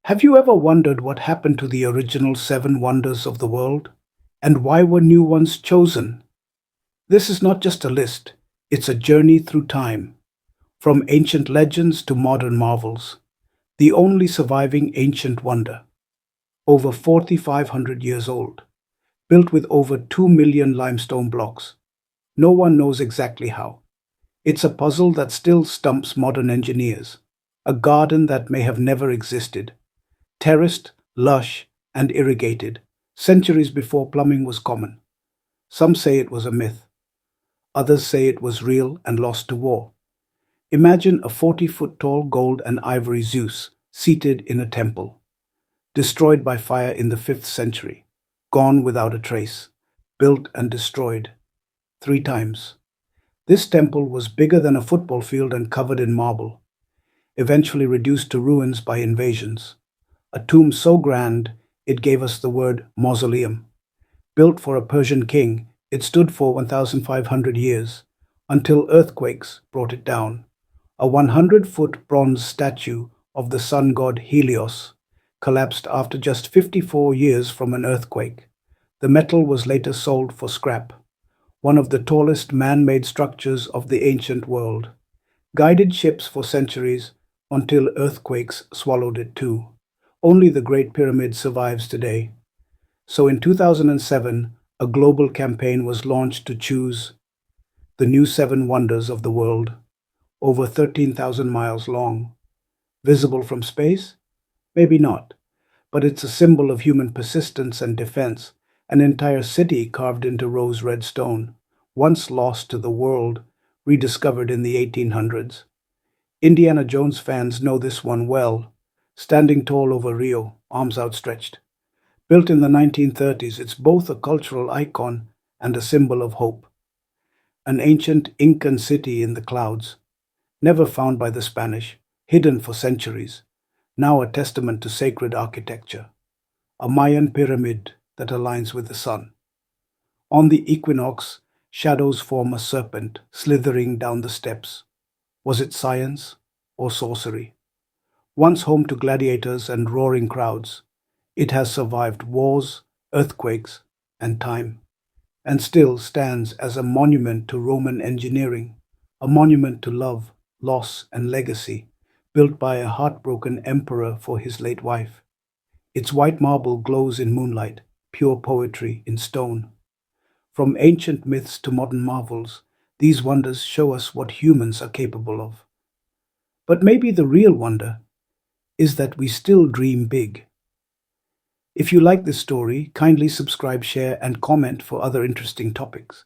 Have you ever wondered what happened to the original seven wonders of the world? And why were new ones chosen? This is not just a list, it's a journey through time, from ancient legends to modern marvels. The only surviving ancient wonder, over 4,500 years old, built with over 2 million limestone blocks. No one knows exactly how. It's a puzzle that still stumps modern engineers. A garden that may have never existed, terraced, lush, and irrigated, centuries before plumbing was common. Some say it was a myth, others say it was real and lost to war. Imagine a 40-foot tall gold and ivory Zeus seated in a temple, destroyed by fire in the 5th century, gone without a trace, built and destroyed 3 times. This temple was bigger than a football field and covered in marble, eventually reduced to ruins by invasions. A tomb so grand it gave us the word mausoleum. Built for a Persian king, it stood for 1,500 years, until earthquakes brought it down. A 100-foot bronze statue of the sun god Helios collapsed after just 54 years from an earthquake. The metal was later sold for scrap, one of the tallest man-made structures of the ancient world. Guided ships for centuries until earthquakes swallowed it too. Only the Great Pyramid survives today. So in 2007, a global campaign was launched to choose the new seven wonders of the world, over 13,000 miles long. Visible from space? Maybe not, but it's a symbol of human persistence and defense, an entire city carved into rose red stone, once lost to the world, rediscovered in the 1800s. Indiana Jones fans know this one well, standing tall over Rio, arms outstretched. Built in the 1930s, it's both a cultural icon and a symbol of hope. An ancient Incan city in the clouds, never found by the Spanish, hidden for centuries, now a testament to sacred architecture. A Mayan pyramid that aligns with the sun. On the equinox, shadows form a serpent slithering down the steps. Was it science or sorcery? Once home to gladiators and roaring crowds, it has survived wars, earthquakes, and time, and still stands as a monument to Roman engineering, a monument to love, loss, and legacy, built by a heartbroken emperor for his late wife. Its white marble glows in moonlight, pure poetry in stone. From ancient myths to modern marvels, these wonders show us what humans are capable of. But maybe the real wonder is that we still dream big. If you like this story, kindly subscribe, share, and comment for other interesting topics.